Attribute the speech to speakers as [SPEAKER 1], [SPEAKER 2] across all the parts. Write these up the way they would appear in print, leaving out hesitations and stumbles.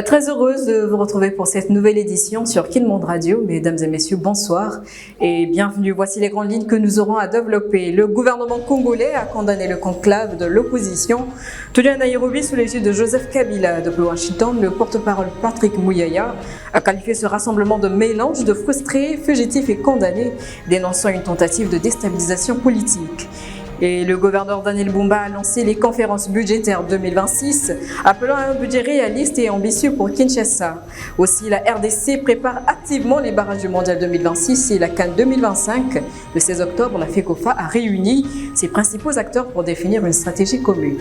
[SPEAKER 1] Très heureuse de vous retrouver pour cette nouvelle édition sur Kin Monde Radio. Mesdames et messieurs, bonsoir et bienvenue. Voici les grandes lignes que nous aurons à développer. Le gouvernement congolais a condamné le conclave de l'opposition tenu à Nairobi sous l'égide de Joseph Kabila. Depuis Washington, le porte-parole Patrick Muyaya a qualifié ce rassemblement de mélange de frustrés, fugitifs et condamnés, dénonçant une tentative de déstabilisation politique. Et le gouverneur Daniel Bumba a lancé les conférences budgétaires 2026, appelant à un budget réaliste et ambitieux pour Kinshasa. Aussi, la RDC prépare activement les barrages du Mondial 2026 et la CAN 2025. Le 16 octobre, la FECOFA a réuni ses principaux acteurs pour définir une stratégie commune.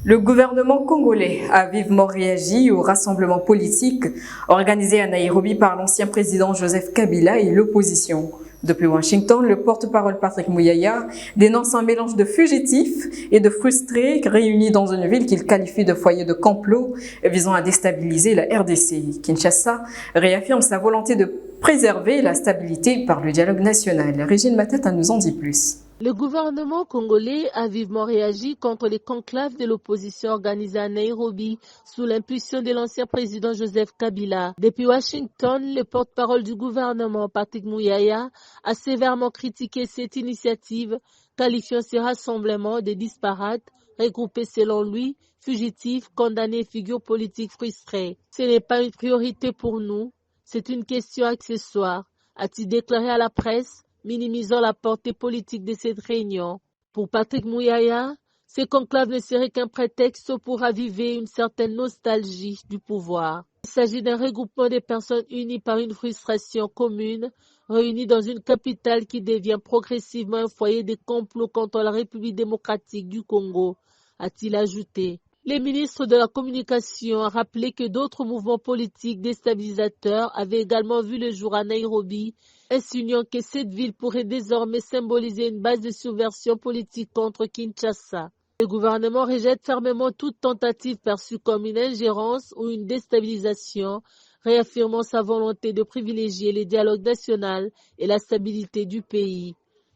[SPEAKER 1] Le gouvernement congolais a vivement réagi au rassemblement politique organisé à Nairobi par l'ancien président Joseph Kabila et l'opposition. Depuis Washington, le porte-parole Patrick Muyaya dénonce un mélange de fugitifs et de frustrés réunis dans une ville qu'il qualifie de foyer de complot visant à déstabiliser la RDC. Kinshasa réaffirme sa volonté de préserver la stabilité par le dialogue national. Régine Matata nous en dit plus.
[SPEAKER 2] Le gouvernement congolais a vivement réagi contre les conclaves de l'opposition organisés à Nairobi sous l'impulsion de l'ancien président Joseph Kabila. Depuis Washington, le porte-parole du gouvernement Patrick Muyaya a sévèrement critiqué cette initiative, qualifiant ces rassemblements de disparates, regroupés selon lui, fugitifs, condamnés, figures politiques frustrées. Ce n'est pas une priorité pour nous, c'est une question accessoire, a-t-il déclaré à la presse, minimisant la portée politique de cette réunion. Pour Patrick Muyaya, ce conclave ne serait qu'un prétexte pour raviver une certaine nostalgie du pouvoir. Il s'agit d'un regroupement de personnes unies par une frustration commune, réunies dans une capitale qui devient progressivement un foyer de complot contre la République démocratique du Congo, a-t-il ajouté. Les ministres de la Communication ont rappelé que d'autres mouvements politiques déstabilisateurs avaient également vu le jour à Nairobi, insinuant que cette ville pourrait désormais symboliser une base de subversion politique contre Kinshasa. Le gouvernement rejette fermement toute tentative perçue comme une ingérence ou une déstabilisation, réaffirmant sa volonté de privilégier le dialogue national et la stabilité du pays.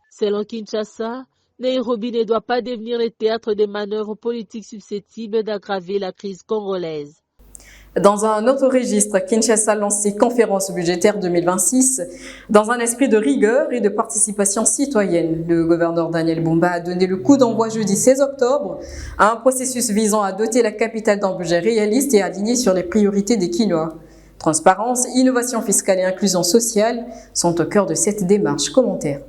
[SPEAKER 2] Selon Kinshasa, Nairobi ne doit pas devenir le théâtre de manœuvres politiques susceptibles d'aggraver la crise congolaise.
[SPEAKER 1] Dans un autre registre, Kinshasa lance ses conférences budgétaires 2026 dans un esprit de rigueur et de participation citoyenne. Le gouverneur Daniel Bumba a donné le coup d'envoi jeudi 16 octobre à un processus visant à doter la capitale d'un budget réaliste et aligné sur les priorités des Kinois. Transparence, innovation fiscale et inclusion sociale sont au cœur de cette démarche. Commentaire.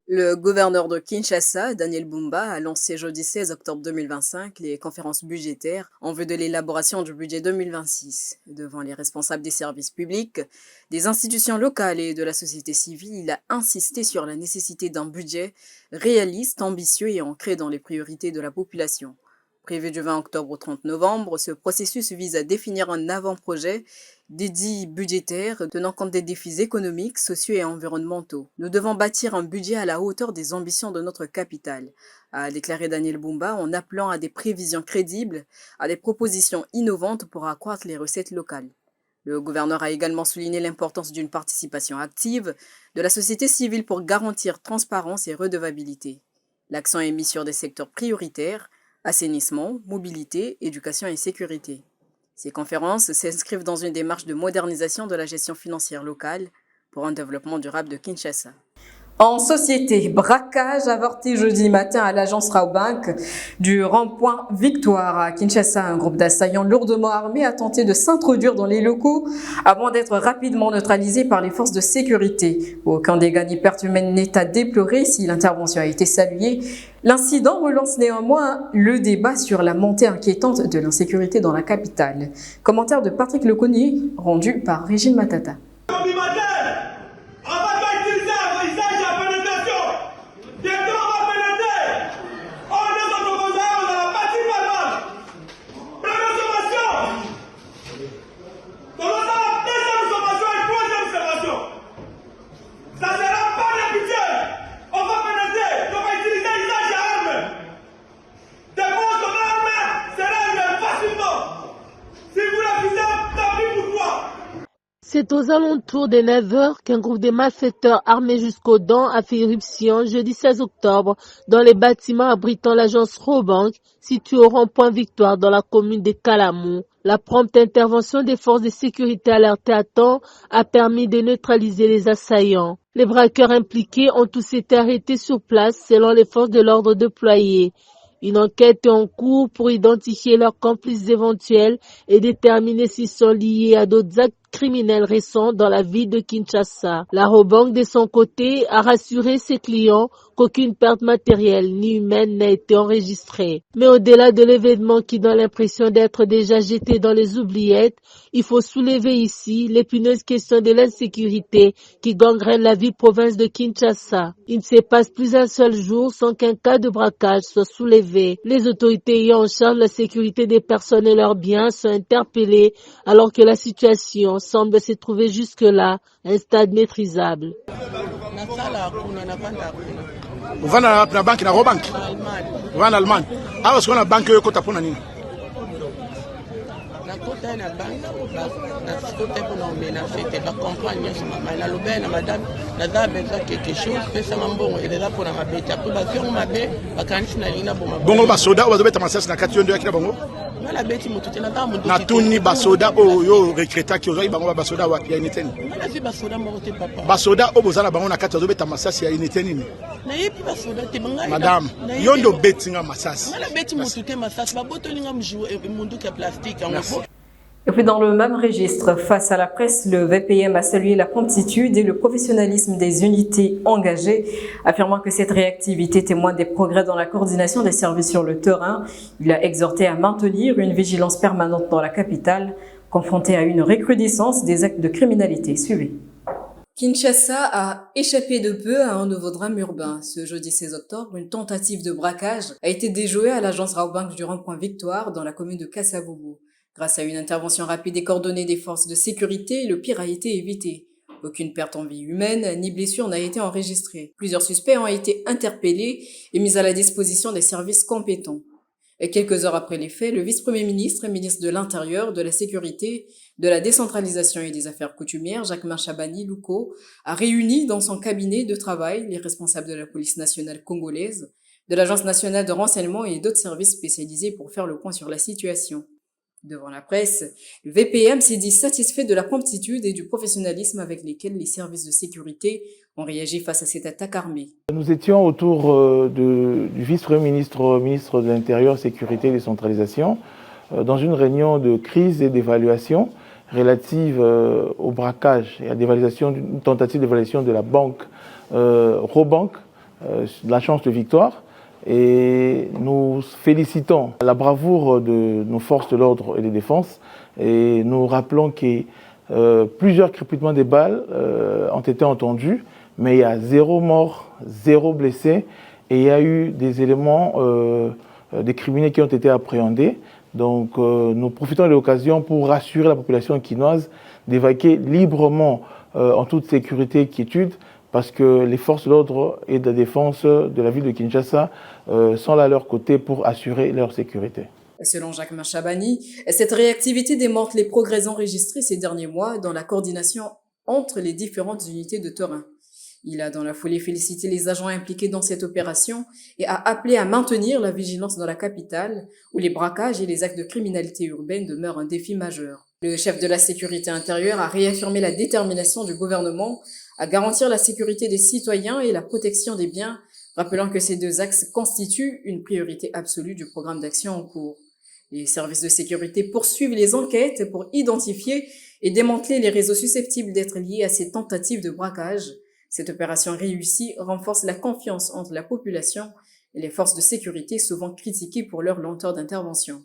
[SPEAKER 1] Le gouverneur de Kinshasa, Daniel Bumba, a lancé jeudi 16 octobre 2025 les conférences budgétaires en vue de l'élaboration du budget 2026. Devant les responsables des services publics, des institutions locales et de la société civile, il a insisté sur la nécessité d'un budget réaliste, ambitieux et ancré dans les priorités de la population. Prévu du 20 octobre au 30 novembre, ce processus vise à définir un avant-projet dédié budgétaire tenant compte des défis économiques, sociaux et environnementaux. Nous devons bâtir un budget à la hauteur des ambitions de notre capitale, a déclaré Daniel Bumba en appelant à des prévisions crédibles, à des propositions innovantes pour accroître les recettes locales. Le gouverneur a également souligné l'importance d'une participation active de la société civile pour garantir transparence et redevabilité. L'accent est mis sur des secteurs prioritaires, assainissement, mobilité, éducation et sécurité. Ces conférences s'inscrivent dans une démarche de modernisation de la gestion financière locale pour un développement durable de Kinshasa. En société, braquage avorté jeudi matin à l'agence Rawbank du rond-point Victoire à Kinshasa. Un groupe d'assaillants lourdement armés a tenté de s'introduire dans les locaux avant d'être rapidement neutralisé par les forces de sécurité. Aucun dégât ni perte humaine n'est à déplorer si l'intervention a été saluée. L'incident relance néanmoins le débat sur la montée inquiétante de l'insécurité dans la capitale. Commentaire de Patrick Leconnier rendu par Régine Matata.
[SPEAKER 2] C'est aux alentours des 9h qu'un groupe de malfaiteurs armés jusqu'aux dents a fait irruption jeudi 16 octobre dans les bâtiments abritant l'agence Robank située au rond-point Victoire dans la commune de Kalamou. La prompte intervention des forces de sécurité alertées à temps a permis de neutraliser les assaillants. Les braqueurs impliqués ont tous été arrêtés sur place selon les forces de l'ordre déployées. Une enquête est en cours pour identifier leurs complices éventuels et déterminer s'ils sont liés à d'autres actes criminels récents dans la ville de Kinshasa. La Robank, de son côté, a rassuré ses clients qu'aucune perte matérielle ni humaine n'a été enregistrée. Mais au-delà de l'événement qui donne l'impression d'être déjà jeté dans les oubliettes, il faut soulever ici l'épineuse question de l'insécurité qui gangrène la ville-province de Kinshasa. Il ne se passe plus un seul jour sans qu'un cas de braquage soit soulevé. Les autorités ayant en charge la sécurité des personnes et leurs biens sont interpellées alors que la situation semble se trouver jusque-là à un stade maîtrisable.
[SPEAKER 3] On va dans la banque, dans la Robank. On va en Allemagne. Ah, parce qu'on a banque, on a pour nani. Bongo basoda, on va mettre ma sèche dans 4 ans de bongo. Na tuni basoda o yo recruta ki ozoi bango basoda wa ya ineteni. Basoda o bozala bango na 4 ans masasi ya ineteni ni.
[SPEAKER 4] Na yepi basoda te banga.
[SPEAKER 3] Madame, yondo betinga masasi.
[SPEAKER 4] Mala beti mutute masasi ba botolinga mjou mundu ka plastique en
[SPEAKER 3] Merci.
[SPEAKER 1] Et puis dans le même registre, face à la presse, le VPM a salué la promptitude et le professionnalisme des unités engagées, affirmant que cette réactivité témoigne des progrès dans la coordination des services sur le terrain. Il a exhorté à maintenir une vigilance permanente dans la capitale, confrontée à une recrudescence des actes de criminalité. Suivez. Kinshasa a échappé de peu à un nouveau drame urbain. Ce jeudi 16 octobre, une tentative de braquage a été déjouée à l'agence Robank du rond-point Victoire dans la commune de Kasavubu. Grâce à une intervention rapide et coordonnée des forces de sécurité, le pire a été évité. Aucune perte en vie humaine ni blessure n'a été enregistrée. Plusieurs suspects ont été interpellés et mis à la disposition des services compétents. Et quelques heures après les faits, le vice-premier ministre et ministre de l'Intérieur, de la Sécurité, de la Décentralisation et des Affaires coutumières, Jacquemain Chabani-Louko, a réuni dans son cabinet de travail les responsables de la police nationale congolaise, de l'Agence nationale de renseignement et d'autres services spécialisés pour faire le point sur la situation. Devant la presse, le VPM s'est dit satisfait de la promptitude et du professionnalisme avec lesquels les services de sécurité ont réagi face à cette attaque armée.
[SPEAKER 5] Nous étions autour du vice-premier ministre, ministre de l'Intérieur, Sécurité et Décentralisation, dans une réunion de crise et d'évaluation relative au braquage et à une tentative d'évaluation de la banque Robank, l'agence de Victoire. Et nous félicitons la bravoure de nos forces de l'ordre et de défense et nous rappelons que plusieurs crépitements des balles ont été entendus, mais il y a 0 mort, 0 blessé et il y a eu des éléments, des criminels qui ont été appréhendés. Donc nous profitons de l'occasion pour rassurer la population quinoise d'évacuer librement en toute sécurité et quiétude, parce que les forces de l'ordre et de défense de la ville de Kinshasa sont là à leur côté pour assurer leur sécurité.
[SPEAKER 1] Selon Jacquemain Chabani, cette réactivité démontre les progrès enregistrés ces derniers mois dans la coordination entre les différentes unités de terrain. Il a dans la foulée félicité les agents impliqués dans cette opération et a appelé à maintenir la vigilance dans la capitale, où les braquages et les actes de criminalité urbaine demeurent un défi majeur. Le chef de la sécurité intérieure a réaffirmé la détermination du gouvernement à garantir la sécurité des citoyens et la protection des biens, rappelant que ces 2 axes constituent une priorité absolue du programme d'action en cours. Les services de sécurité poursuivent les enquêtes pour identifier et démanteler les réseaux susceptibles d'être liés à ces tentatives de braquage. Cette opération réussie renforce la confiance entre la population et les forces de sécurité, souvent critiquées pour leur lenteur d'intervention.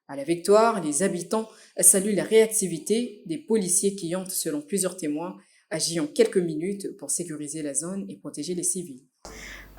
[SPEAKER 1] À la Victoire, les habitants saluent la réactivité des policiers qui ont, selon plusieurs témoins, agi en quelques minutes pour sécuriser la zone et protéger les civils.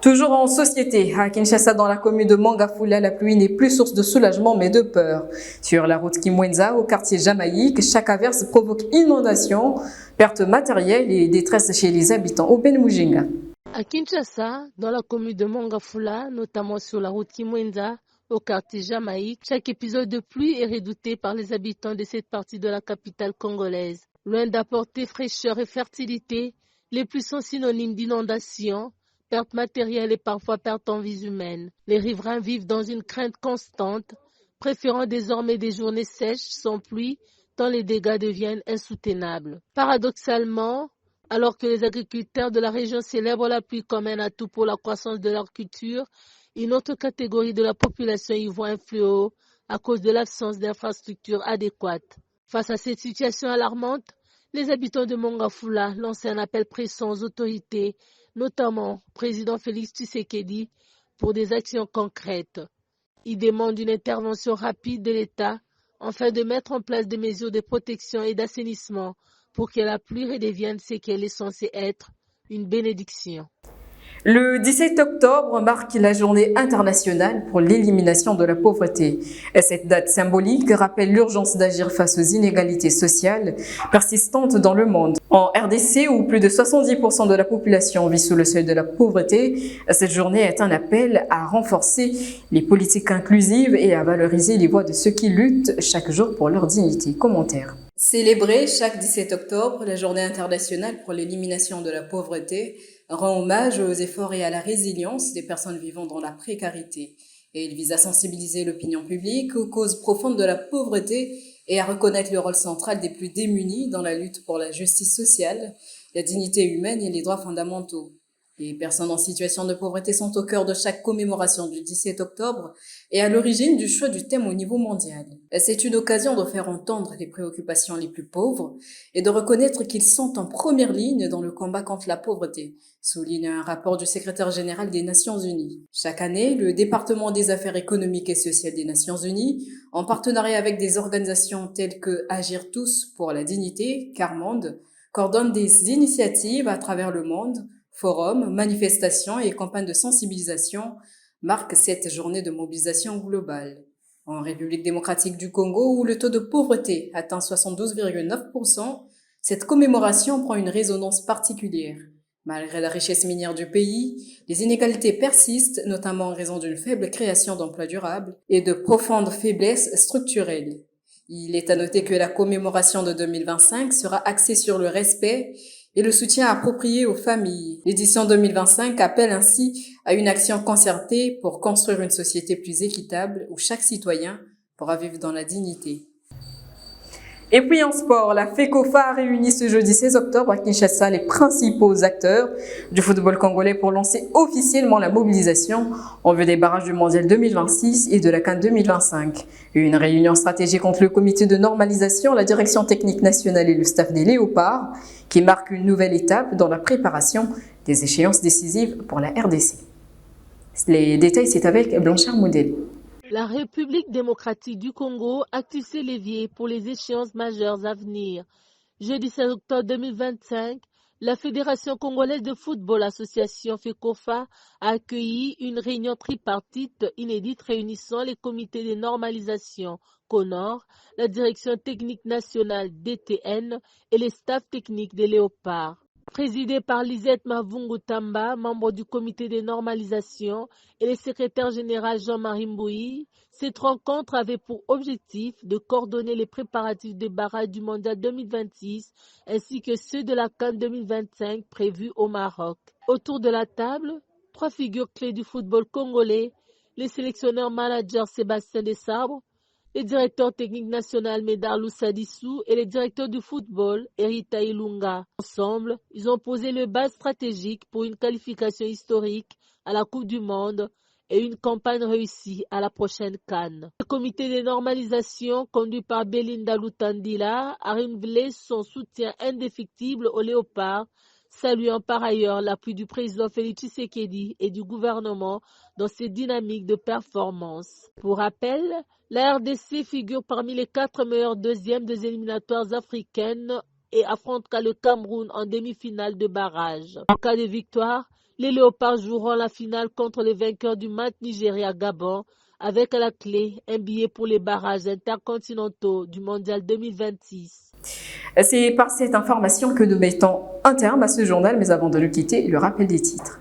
[SPEAKER 1] Toujours en société, à Kinshasa, dans la commune de Mangafula, la pluie n'est plus source de soulagement mais de peur. Sur la route Kimwenza, au quartier Jamaïque, chaque averse provoque inondation, perte matérielle et détresse chez les habitants au Benmujinga.
[SPEAKER 2] À Kinshasa, dans la commune de Mangafula, notamment sur la route Kimwenza, au quartier Jamaïque, chaque épisode de pluie est redouté par les habitants de cette partie de la capitale congolaise. Loin d'apporter fraîcheur et fertilité, les pluies sont synonymes d'inondation, pertes matérielles et parfois pertes en vies humaines. Les riverains vivent dans une crainte constante, préférant désormais des journées sèches sans pluie, tant les dégâts deviennent insoutenables. Paradoxalement, alors que les agriculteurs de la région célèbrent la pluie comme un atout pour la croissance de leur culture, une autre catégorie de la population y voit un fléau à cause de l'absence d'infrastructures adéquates. Face à cette situation alarmante, les habitants de Mongafula lancent un appel pressant aux autorités, notamment au président Félix Tshisekedi, pour des actions concrètes. Ils demandent une intervention rapide de l'État afin de mettre en place des mesures de protection et d'assainissement pour que la pluie redevienne ce qu'elle est censée être, une bénédiction.
[SPEAKER 1] Le 17 octobre marque la journée internationale pour l'élimination de la pauvreté. Et cette date symbolique rappelle l'urgence d'agir face aux inégalités sociales persistantes dans le monde. En RDC, où plus de 70% de la population vit sous le seuil de la pauvreté, cette journée est un appel à renforcer les politiques inclusives et à valoriser les voix de ceux qui luttent chaque jour pour leur dignité. Commentaire. Célébrer chaque 17 octobre la journée internationale pour l'élimination de la pauvreté rend hommage aux efforts et à la résilience des personnes vivant dans la précarité. Et il vise à sensibiliser l'opinion publique aux causes profondes de la pauvreté et à reconnaître le rôle central des plus démunis dans la lutte pour la justice sociale, la dignité humaine et les droits fondamentaux. Les personnes en situation de pauvreté sont au cœur de chaque commémoration du 17 octobre et à l'origine du choix du thème au niveau mondial. C'est une occasion de faire entendre les préoccupations les plus pauvres et de reconnaître qu'ils sont en première ligne dans le combat contre la pauvreté, souligne un rapport du secrétaire général des Nations Unies. Chaque année, le département des affaires économiques et sociales des Nations Unies, en partenariat avec des organisations telles que Agir tous pour la dignité, Carmonde, coordonne des initiatives à travers le monde. Forums, manifestations et campagnes de sensibilisation marquent cette journée de mobilisation globale. En République démocratique du Congo, où le taux de pauvreté atteint 72,9%, cette commémoration prend une résonance particulière. Malgré la richesse minière du pays, les inégalités persistent, notamment en raison d'une faible création d'emplois durables et de profondes faiblesses structurelles. Il est à noter que la commémoration de 2025 sera axée sur le respect et le soutien approprié aux familles. L'édition 2025 appelle ainsi à une action concertée pour construire une société plus équitable où chaque citoyen pourra vivre dans la dignité. Et puis en sport, la FECOFA a réuni ce jeudi 16 octobre à Kinshasa les principaux acteurs du football congolais pour lancer officiellement la mobilisation en vue des barrages du Mondial 2026 et de la CAN 2025. Une réunion stratégique entre le comité de normalisation, la direction technique nationale et le staff des Léopards qui marque une nouvelle étape dans la préparation des échéances décisives pour la RDC. Les détails, c'est avec Blanchard Moudel.
[SPEAKER 2] La République démocratique du Congo active ses leviers pour les échéances majeures à venir. Jeudi 16 octobre 2025, la Fédération congolaise de football association FECOFA a accueilli une réunion tripartite inédite réunissant les comités de normalisation CONOR, la direction technique nationale DTN et les staffs techniques des Léopards. Présidée par Lisette Mavungu Tamba, membre du comité de normalisation, et le secrétaire général Jean-Marie Mbouyi, cette rencontre avait pour objectif de coordonner les préparatifs des barrages du Mondial 2026 ainsi que ceux de la CAN 2025 prévus au Maroc. Autour de la table, 3 figures clés du football congolais, les sélectionneurs managers Sébastien Desabre, le directeur technique national Médard Loussadissou et le directeur du football Erita Ilunga. Ensemble, ils ont posé le base stratégique pour une qualification historique à la Coupe du Monde et une campagne réussie à la prochaine CAN. Le comité de normalisation, conduit par Belinda Lutandila, a renouvelé son soutien indéfectible aux Léopards, saluant par ailleurs l'appui du président Félix Tshisekedi et du gouvernement dans ces dynamiques de performance. Pour rappel, la RDC figure parmi les 4 meilleurs deuxièmes des éliminatoires africaines et affrontera le Cameroun en demi-finale de barrage. En cas de victoire, les Léopards joueront la finale contre les vainqueurs du match Nigeria-Gabon avec à la clé un billet pour les barrages intercontinentaux du Mondial 2026.
[SPEAKER 1] C'est par cette information que nous mettons un terme à ce journal, mais avant de le quitter, le rappel des titres.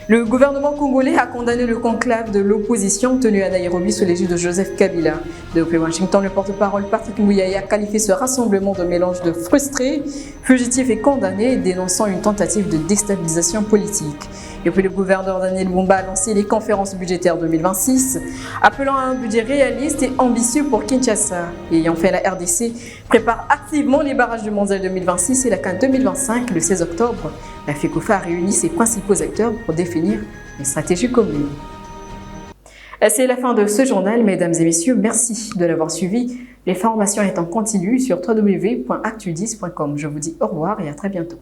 [SPEAKER 1] Le gouvernement congolais a condamné le conclave de l'opposition tenu à Nairobi sous l'égide de Joseph Kabila. Depuis Washington, le porte-parole Patrick Mouyaya a qualifié ce rassemblement de mélange de frustrés, fugitifs et condamnés, dénonçant une tentative de déstabilisation politique. Et puis le gouverneur Daniel Bumba a lancé les conférences budgétaires 2026, appelant à un budget réaliste et ambitieux pour Kinshasa. Et ayant fait la RDC, prépare activement les barrages du Mondial 2026 et la CAN 2025 le 16 octobre. La FECOFA a réuni ses principaux acteurs pour définir une stratégie commune. C'est la fin de ce journal, mesdames et messieurs. Merci de l'avoir suivi. Les formations étant continues sur www.actu10.com. Je vous dis au revoir et à très bientôt.